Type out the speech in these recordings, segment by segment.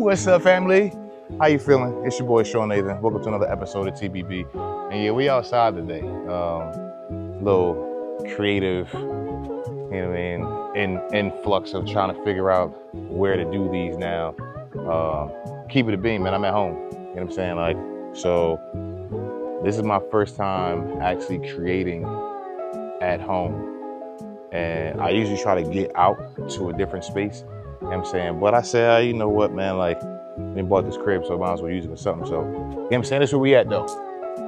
What's up, family? How you feeling? It's your boy Sean Nathan. Welcome to another episode of TBB. And yeah, we outside today. Little creative, you know what I mean, influx of trying to figure out where to do these now. Keep it a beam, man. I'm at home. You know what I'm saying? Like, so this is my first time actually creating at home. And I usually try to get out to a different space. You know what I'm saying? But I said, you know what, man, like, we bought this crib, so I might as well use it for something. So, you know what I'm saying? That's where we at, though.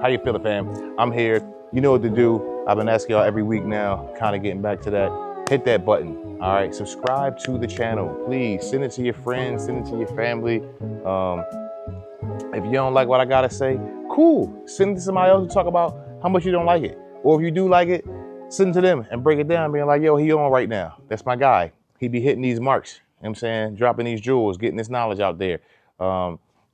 How you feeling, fam? I'm here. You know what to do. I've been asking y'all every week now, kind of getting back to that. Hit that button, all right? Subscribe to the channel. Please send it to your friends, send it to your family. If you don't like what I gotta say, cool. Send it to somebody else to talk about how much you don't like it. Or if you do like it, send it to them and break it down, being like, yo, he on right now. That's my guy. He be hitting these marks. You know what I'm saying? Dropping these jewels, getting this knowledge out there.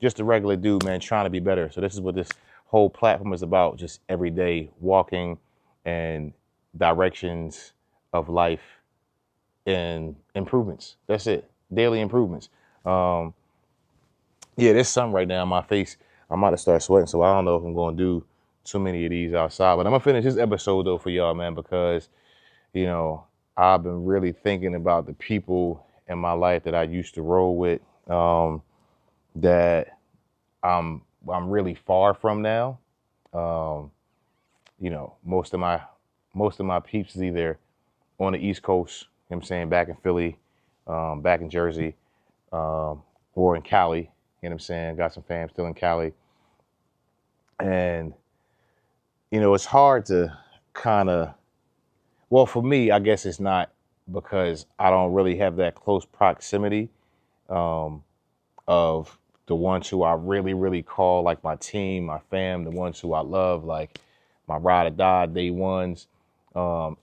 Just a regular dude, man, trying to be better. So this is what this whole platform is about. Just every day walking and directions of life and improvements. That's it. Daily improvements. Yeah, there's sun right now on my face. I'm about to start sweating, so I don't know if I'm going to do too many of these outside. But I'm going to finish this episode, though, for y'all, man, because, you know, I've been really thinking about the people in my life that I used to roll with, that I'm really far from now. You know, most of my peeps is either on the East Coast, you know what I'm saying, back in Philly, back in Jersey, or in Cali, you know what I'm saying? Got some fam still in Cali. And, you know, it's hard to kind of, well, for me, I guess it's not, because I don't really have that close proximity of the ones who I really, really call like my team, my fam, the ones who I love, like my ride or die day ones.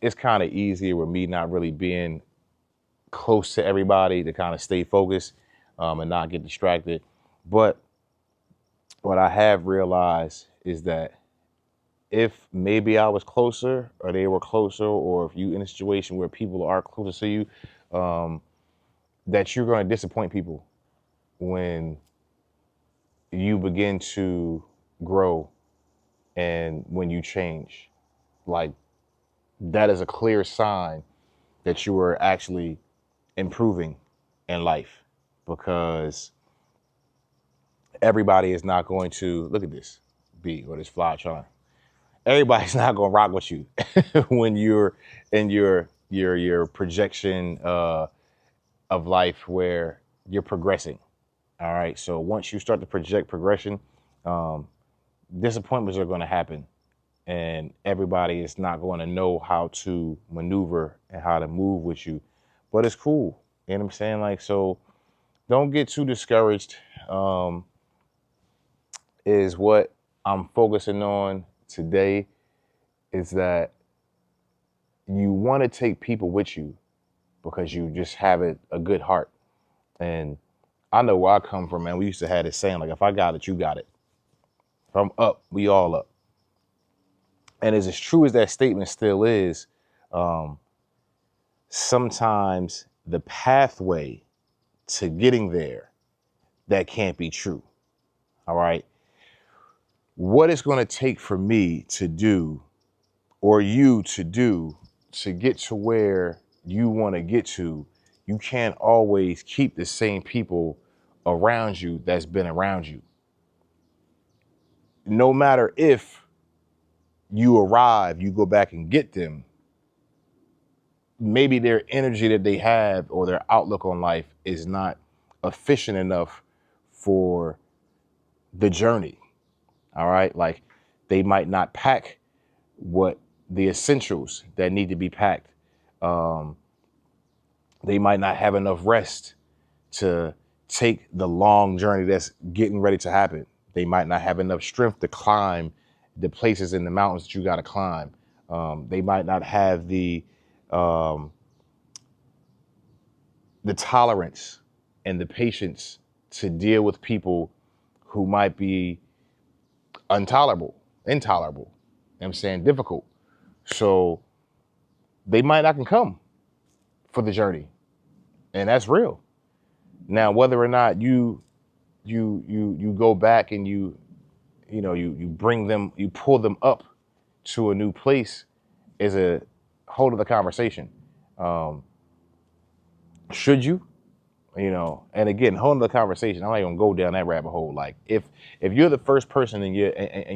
It's kind of easier with me not really being close to everybody to kind of stay focused and not get distracted. But what I have realized is that if maybe I was closer or they were closer, or if you in a situation where people are closer to you, that you're going to disappoint people when you begin to grow and when you change. Like, that is a clear sign that you are actually improving in life, because everybody is not going to, look at this bee or this fly trying. Everybody's not going to rock with you when you're in your projection of life where you're progressing. All right. So once you start to project progression, disappointments are going to happen, and everybody is not going to know how to maneuver and how to move with you. But it's cool. You know what I'm saying? Like, so don't get too discouraged, is what I'm focusing on today, is that you want to take people with you because you just have a good heart. And I know where I come from, man. We used to have this saying, like, if I got it, you got it. If I'm up, we all up. And as true as that statement still is, sometimes the pathway to getting there, that can't be true. All right. What it's going to take for me to do, or you to do, to get to where you want to get to, you can't always keep the same people around you that's been around you. No matter if you arrive, you go back and get them, maybe their energy that they have or their outlook on life is not efficient enough for the journey. All right. Like, they might not pack what the essentials that need to be packed. They might not have enough rest to take the long journey that's getting ready to happen. They might not have enough strength to climb the places in the mountains that you got to climb. They might not have the tolerance and the patience to deal with people who might be intolerable, you know what I'm saying, difficult. So they might not can come for the journey. And that's real. Now, whether or not you you go back and you bring them, you pull them up to a new place is a whole other conversation. Um, should you? And again, whole other conversation. I'm not even gonna go down that rabbit hole. Like if you're the first person in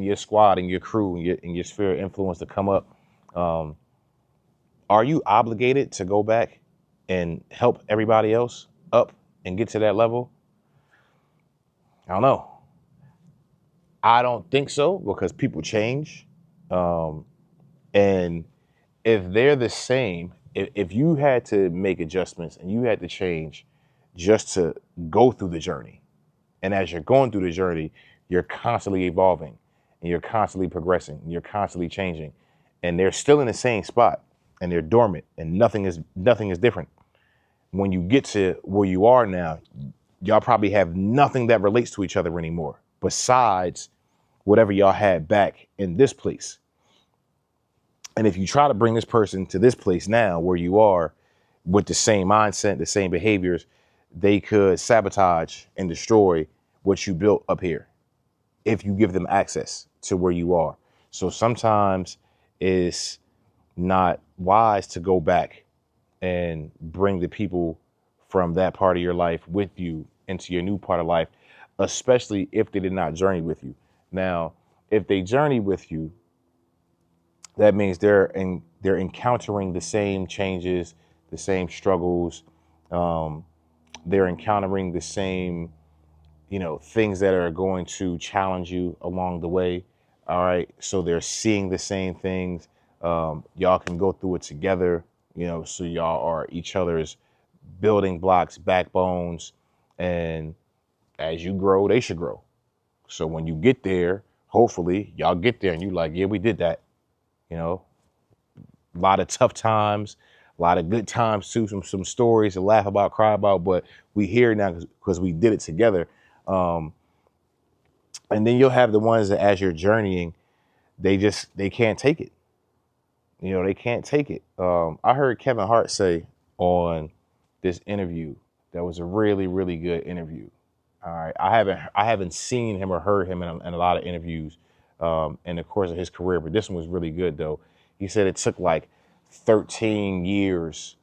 your squad and your crew and your sphere of influence to come up, um, are you obligated to go back and help everybody else up and get to that level? I don't know. I don't think so, because people change. Um, and if they're the same, if you had to make adjustments and you had to change just to go through the journey, and as you're going through the journey, you're constantly evolving and you're constantly progressing and you're constantly changing, and they're still in the same spot and they're dormant and nothing is different. When you get to where you are now, y'all probably have nothing that relates to each other anymore besides whatever y'all had back in this place. And if you try to bring this person to this place now where you are with the same mindset, the same behaviors, they could sabotage and destroy what you built up here if you give them access to where you are. So sometimes it's not wise to go back and bring the people from that part of your life with you into your new part of life, especially if they did not journey with you. Now, if they journey with you, that means they're encountering the same changes, the same struggles. They're encountering the same, things that are going to challenge you along the way. All right. So they're seeing the same things. Y'all can go through it together, so y'all are each other's building blocks, backbones. And as you grow, they should grow. So when you get there, hopefully y'all get there and you like, yeah, we did that. A lot of tough times, a lot of good times too, some stories to laugh about, cry about, but we here now because we did it together. And then you'll have the ones that as you're journeying, they can't take it. They can't take it. I heard Kevin Hart say on this interview that was a really, really good interview. All right, I haven't seen him or heard him in a lot of interviews in the course of his career, but this one was really good though. He said it took like 13 years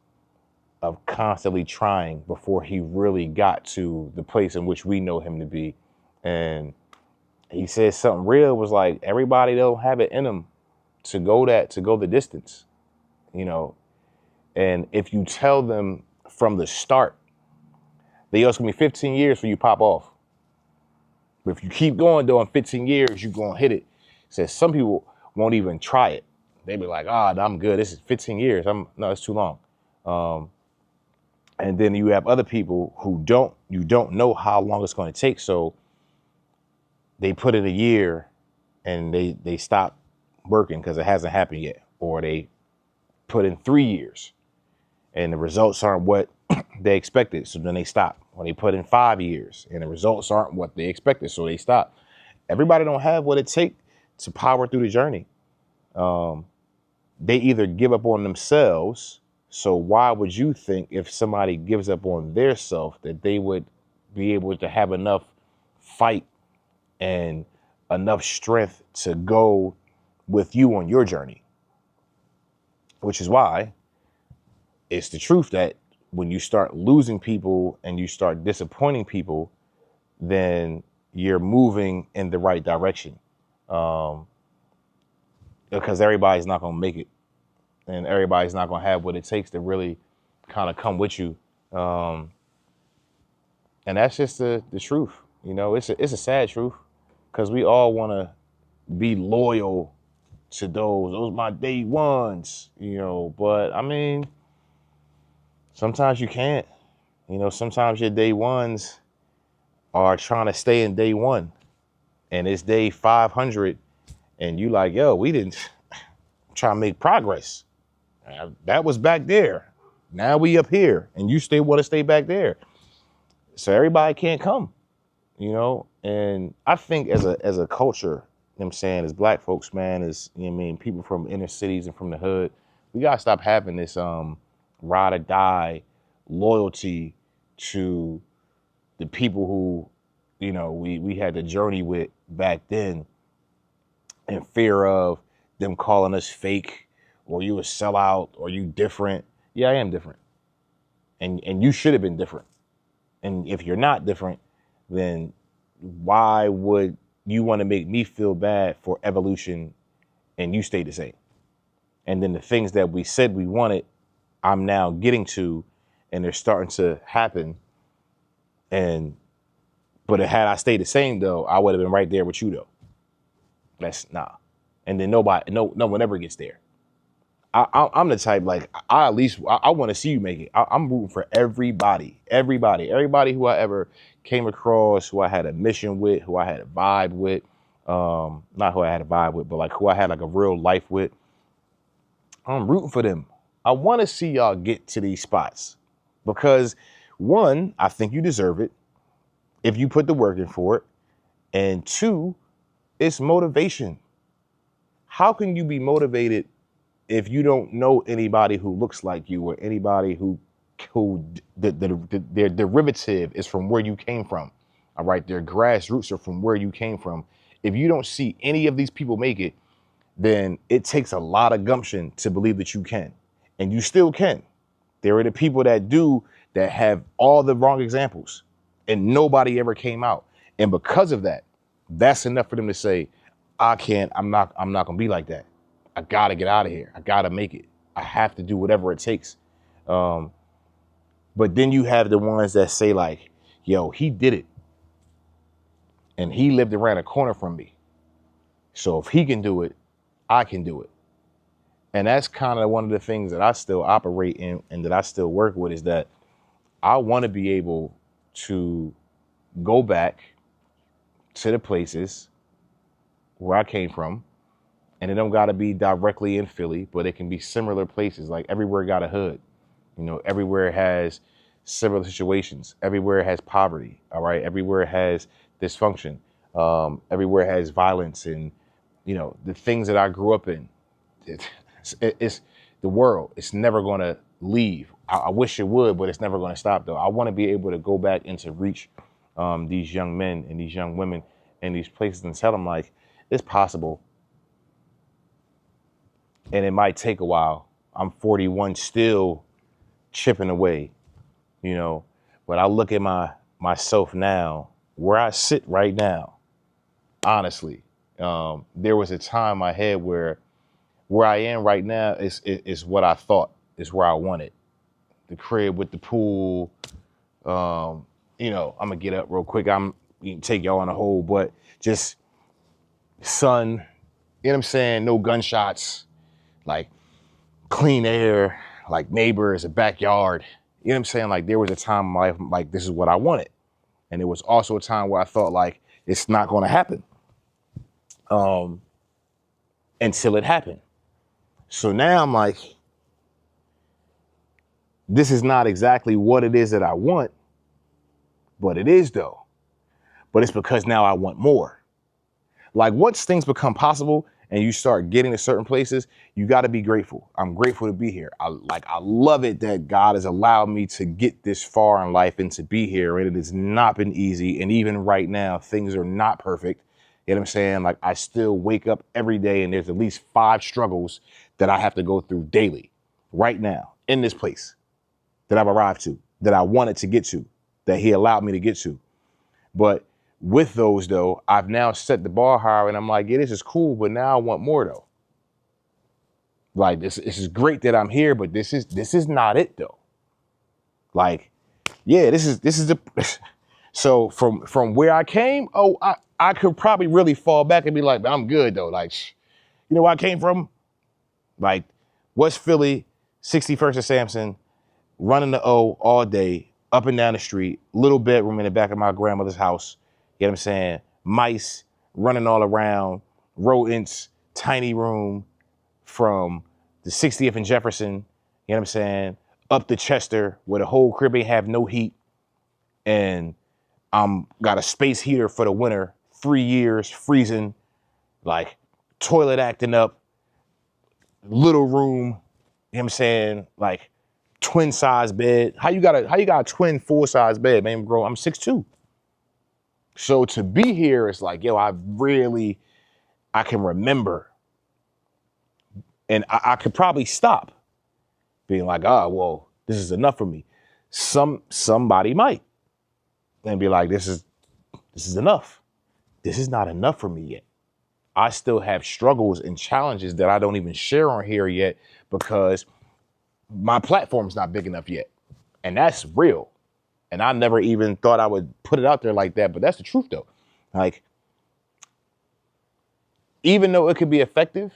of constantly trying before he really got to the place in which we know him to be. And he said something real, was like, everybody don't have it in them to go the distance, and if you tell them from the start, it's gonna be 15 years for you pop off. But if you keep going though, in 15 years, you're gonna hit it. Says some people won't even try it. They be like, I'm good. This is 15 years. No, it's too long. And then you have other people who you don't know how long it's going to take. So they put in a year and they stop working because it hasn't happened yet. Or they put in 3 years and the results aren't what they expected. So then they stop. Or they put in 5 years and the results aren't what they expected. So they stop. Everybody don't have what it takes to power through the journey. They either give up on themselves. So why would you think if somebody gives up on their self that they would be able to have enough fight and enough strength to go with you on your journey? Which is why it's the truth that when you start losing people and you start disappointing people, then you're moving in the right direction. Because everybody's not going to make it and everybody's not going to have what it takes to really kind of come with you. And that's just the truth. It's a sad truth because we all want to be loyal to those my day ones, but I mean, sometimes you can't, sometimes your day ones are trying to stay in day one and it's day 500 and you like, yo, we didn't try to make progress. That was back there. Now we up here and you want to stay back there. So everybody can't come, and I think as a culture, I'm saying, as black folks, man, people from inner cities and from the hood, we gotta stop having this ride or die loyalty to the people who you know, we had to journey with back then, in fear of them calling us fake, or you a sellout, or you different. Yeah, I am different. And you should have been different. And if you're not different, then why would you want to make me feel bad for evolution and you stay the same? And then the things that we said we wanted, I'm now getting to, and they're starting to happen. But had I stayed the same though, I would have been right there with you though. That's nah. And then no one ever gets there. I'm the type, like, I want to see you make it. I'm rooting for everybody who I ever came across, who I had a mission with, who I had a vibe with. Not who I had a vibe with, but like who I had like a real life with. I'm rooting for them. I want to see y'all get to these spots because, one, I think you deserve it if you put the work in for it. And two, it's motivation. How can you be motivated if you don't know anybody who looks like you, or anybody who their derivative is from where you came from? All right, their grassroots are from where you came from. If you don't see any of these people make it, then it takes a lot of gumption to believe that you can, and you still can. There are the people that do, that have all the wrong examples, and nobody ever came out. And because of that, that's enough for them to say, I can't, I'm not gonna be like that. I gotta get out of here. I gotta make it. I have to do whatever it takes. But then you have the ones that say like, yo, he did it. And he lived around a corner from me. So if he can do it, I can do it. And that's kind of one of the things that I still operate in and that I still work with, is that I want to be able to go back to the places where I came from. And it don't got to be directly in Philly, but it can be similar places. Like everywhere got a hood, you know, everywhere has similar situations. Everywhere has poverty. All right. Everywhere has dysfunction. Everywhere has violence, and, you know, the things that I grew up in. It's the world. It's never going to leave. I wish it would, but it's never going to stop though. I want to be able to go back and to reach these young men and these young women in these places and tell them like, it's possible. And it might take a while. I'm 41, still chipping away, you know. But I look at myself now, where I sit right now, honestly. There was a time in my head where I am right now is what I thought, is where I wanted. The crib with the pool. You know, I'm going to get up real quick. I'm going to take y'all on a whole, but just sun, you know what I'm saying? No gunshots. Like clean air, like neighbors, a backyard. You know what I'm saying? Like there was a time in my life, like this is what I wanted. And there was also a time where I thought like, it's not going to happen. Until it happened. So now I'm like, this is not exactly what it is that I want, but it is though. But it's because now I want more. Like once things become possible, and you start getting to certain places, you got to be grateful. I'm grateful to be here. I love it that God has allowed me to get this far in life and to be here. And it has not been easy. And even right now, things are not perfect. You know what I'm saying? Like I still wake up every day and there's at least 5 struggles that I have to go through daily right now in this place that I've arrived to, that I wanted to get to, that he allowed me to get to. But with those, though, I've now set the bar higher, and I'm like, yeah, this is cool, but now I want more, though. Like, this is great that I'm here, but this is not it, though. Like, yeah, this is the. So from where I came, I could probably really fall back and be like, I'm good, though. Like, you know where I came from? Like, West Philly, 61st and Sampson, running the O all day, up and down the street, little bedroom in the back of my grandmother's house. You know what I'm saying? Mice running all around, rodents, tiny room from the 60th and Jefferson, you know what I'm saying? Up to Chester, where the whole crib ain't have no heat. And got a space heater for the winter, 3 years, freezing, like toilet acting up, little room, you know what I'm saying? Like twin size bed. How you got a twin full size bed, man? Bro, I'm 6'2". So to be here, it's like, yo, I can remember, and I could probably stop being like, oh, well, this is enough for me. Somebody might, and be like, this is enough. This is not enough for me yet. I still have struggles and challenges that I don't even share on here yet because my platform's not big enough yet. And that's real. And I never even thought I would put it out there like that, but that's the truth though. Like, even though it could be effective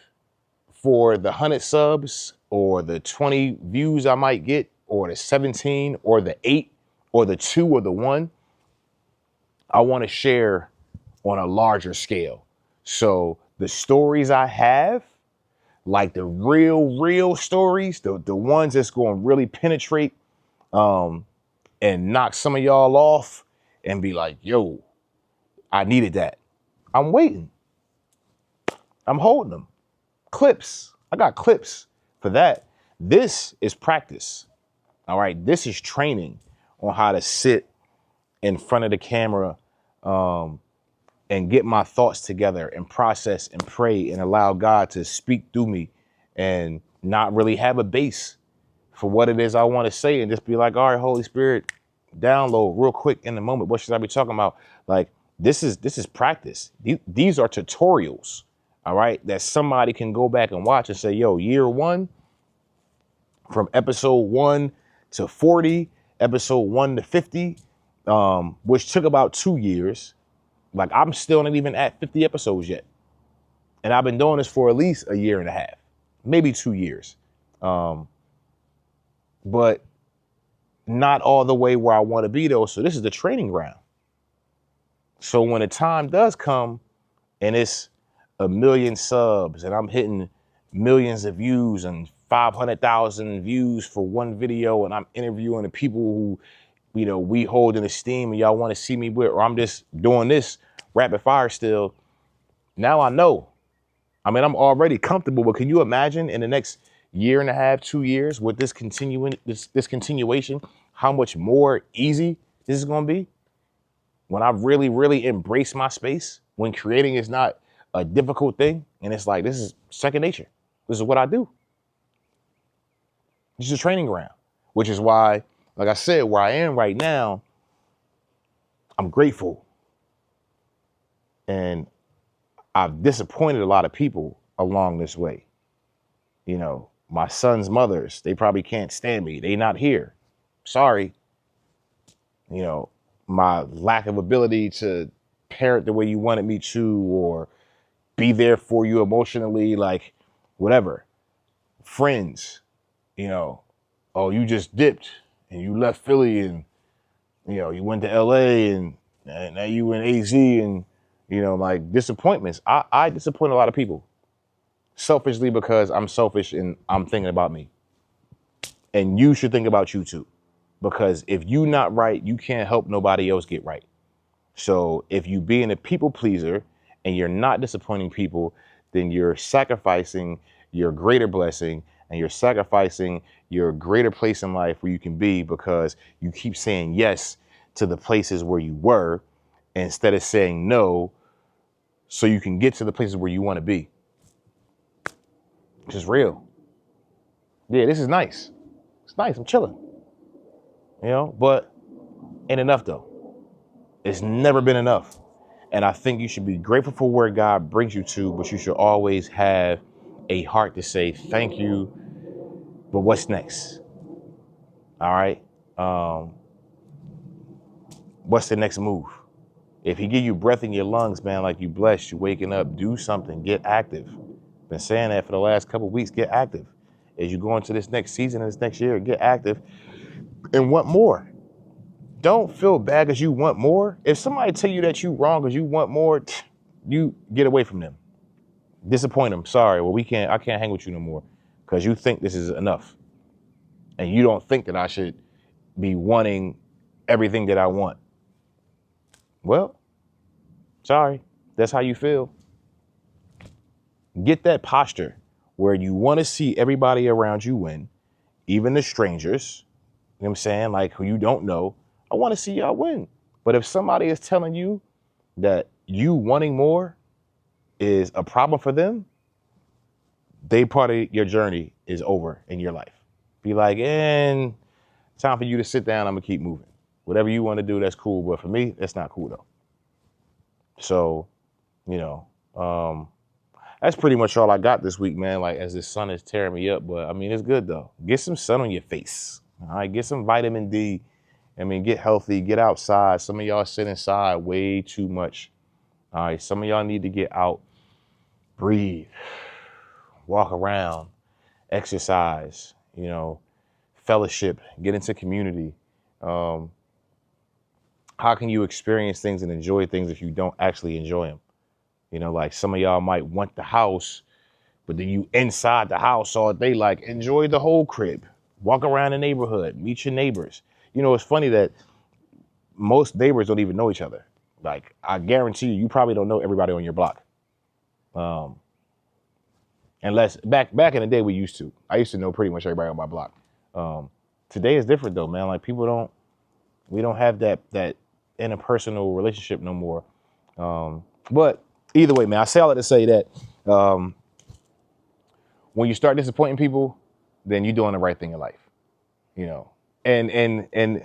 for the 100 subs or the 20 views I might get, or the 17 or the 8 or the 2 or the 1, I want to share on a larger scale. So the stories I have, like the real stories, the ones that's going to really penetrate and knock some of y'all off and be like, yo, I needed that. I'm waiting. I'm holding them. Clips. I got clips for that. This is practice. All right. This is training on how to sit in front of the camera and get my thoughts together and process and pray and allow God to speak through me and not really have a base for what it is I want to say and just be like, all right, Holy Spirit, download real quick in the moment. What should I be talking about? Like, this is practice. These are tutorials, all right, that somebody can go back and watch and say, yo, year 1, from episode 1 to 40, episode 1 to 50, which took about 2 years. Like, I'm still not even at 50 episodes yet. And I've been doing this for at least a year and a half, maybe 2 years. But not all the way where I want to be though. So this is the training ground. So when the time does come and it's 1 million subs and I'm hitting millions of views and 500,000 views for one video, and I'm interviewing the people who, you know, we hold in esteem and y'all want to see me with, or I'm just doing this rapid fire still. Now I know. I mean, I'm already comfortable, but can you imagine in the next year and a half, 2 years with this continuation, how much more easy this is going to be? When I really embrace my space, when creating is not a difficult thing, and it's like, this is second nature. This is what I do. This is a training ground, which is why, like I said, where I am right now, I'm grateful. And I've disappointed a lot of people along this way. You know, my son's mothers, they probably can't stand me. They not here. Sorry. You know, my lack of ability to parent the way you wanted me to, or be there for you emotionally, like whatever. Friends, you know, oh, you just dipped and you left Philly and, you know, you went to LA and now you in AZ and, you know, like disappointments. I disappoint a lot of people selfishly because I'm selfish and I'm thinking about me. And you should think about you too, because if you not right, you can't help nobody else get right. So if you being a people pleaser and you're not disappointing people, then you're sacrificing your greater blessing and you're sacrificing your greater place in life where you can be, because you keep saying yes to the places where you were instead of saying no so you can get to the places where you want to be. Which is real. Yeah, this is nice. It's nice. I'm chilling. You know, but ain't enough though. It's never been enough. And I think you should be grateful for where God brings you to, but you should always have a heart to say thank you, but what's next? All right. What's the next move? If he give you breath in your lungs, man, like you blessed, you waking up, do something, get active. Been saying that for the last couple of weeks, get active. As you go into this next season, this next year, get active and want more. Don't feel bad because you want more. If somebody tell you that you wrong because you want more, you get away from them. Disappoint them. Sorry, well, I can't hang with you no more because you think this is enough. And you don't think that I should be wanting everything that I want. Well, sorry, that's how you feel. Get that posture where you want to see everybody around you win, even the strangers, you know what I'm saying, like who you don't know. I want to see y'all win. But if somebody is telling you that you wanting more is a problem for them, they part of your journey is over in your life. Be like, and time for you to sit down. I'm gonna keep moving. Whatever you want to do, that's cool. But for me, that's not cool though. So, you know, that's pretty much all I got this week, man. Like, as the sun is tearing me up, but I mean, it's good though. Get some sun on your face. All right, get some vitamin D. I mean, get healthy, get outside. Some of y'all sit inside way too much. All right, some of y'all need to get out, breathe, walk around, exercise, you know, fellowship, get into community. How can you experience things and enjoy things if you don't actually enjoy them? You know, like some of y'all might want the house, but then you inside the house all day, like enjoy the whole crib, walk around the neighborhood, meet your neighbors. You know, it's funny that most neighbors don't even know each other. Like, I guarantee you probably don't know everybody on your block. Unless back in the day we used to. I used to know pretty much everybody on my block. Today is different though, man. Like, we don't have that interpersonal relationship no more. But either way, man, I say all that to say that when you start disappointing people, then you're doing the right thing in life, you know. And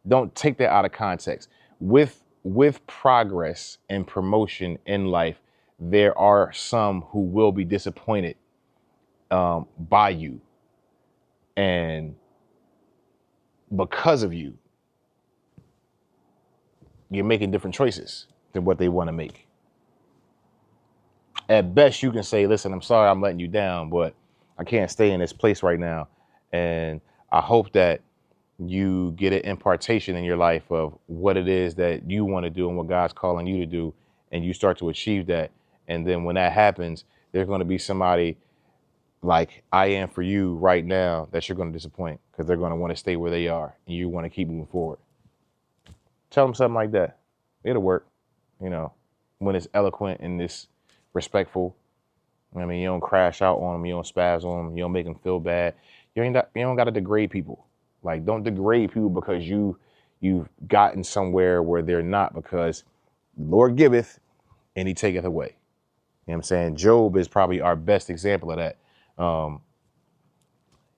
don't take that out of context. With progress and promotion in life, there are some who will be disappointed by you, and because of you, you're making different choices than what they want to make. At best, you can say, listen, I'm sorry I'm letting you down, but I can't stay in this place right now. And I hope that you get an impartation in your life of what it is that you want to do and what God's calling you to do, and you start to achieve that. And then when that happens, there's going to be somebody like I am for you right now that you're going to disappoint, because they're going to want to stay where they are and you want to keep moving forward. Tell them something like that. It'll work, you know, when it's eloquent and it's respectful. I mean, you don't crash out on them, you don't spaz on them, you don't make them feel bad. You don't got to degrade people. Like, don't degrade people because you've gotten somewhere where they're not, because the Lord giveth and he taketh away. You know what I'm saying? Job is probably our best example of that.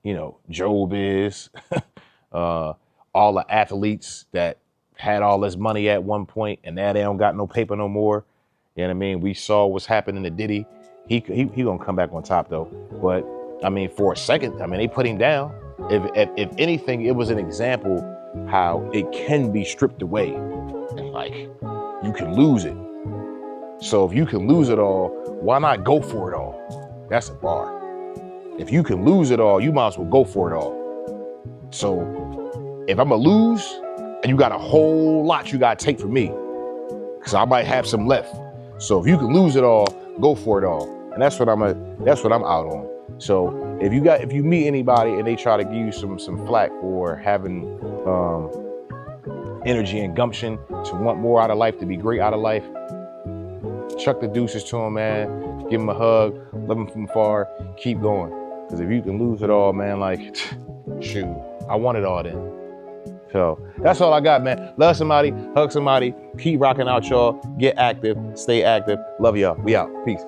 You know, Job is all the athletes that had all this money at one point and now they don't got no paper no more. You know what I mean? We saw what's happening to Diddy. He gonna come back on top though. But I mean, for a second, I mean, they put him down. If anything, it was an example how it can be stripped away, and like, you can lose it. So if you can lose it all, why not go for it all? That's a bar. If you can lose it all, you might as well go for it all. So if I'm gonna lose and you got a whole lot you gotta take from me, because I might have some left. So if you can lose it all, go for it all. And that's what I'm out on. So if you meet anybody and they try to give you some flack for having energy and gumption to want more out of life, to be great out of life, chuck the deuces to them, man. Give them a hug, love them from afar, keep going. Because if you can lose it all, man, like, shoot, I want it all then. So that's all I got, man. Love somebody, hug somebody, keep rocking out, y'all. Get active, stay active. Love y'all. We out. Peace.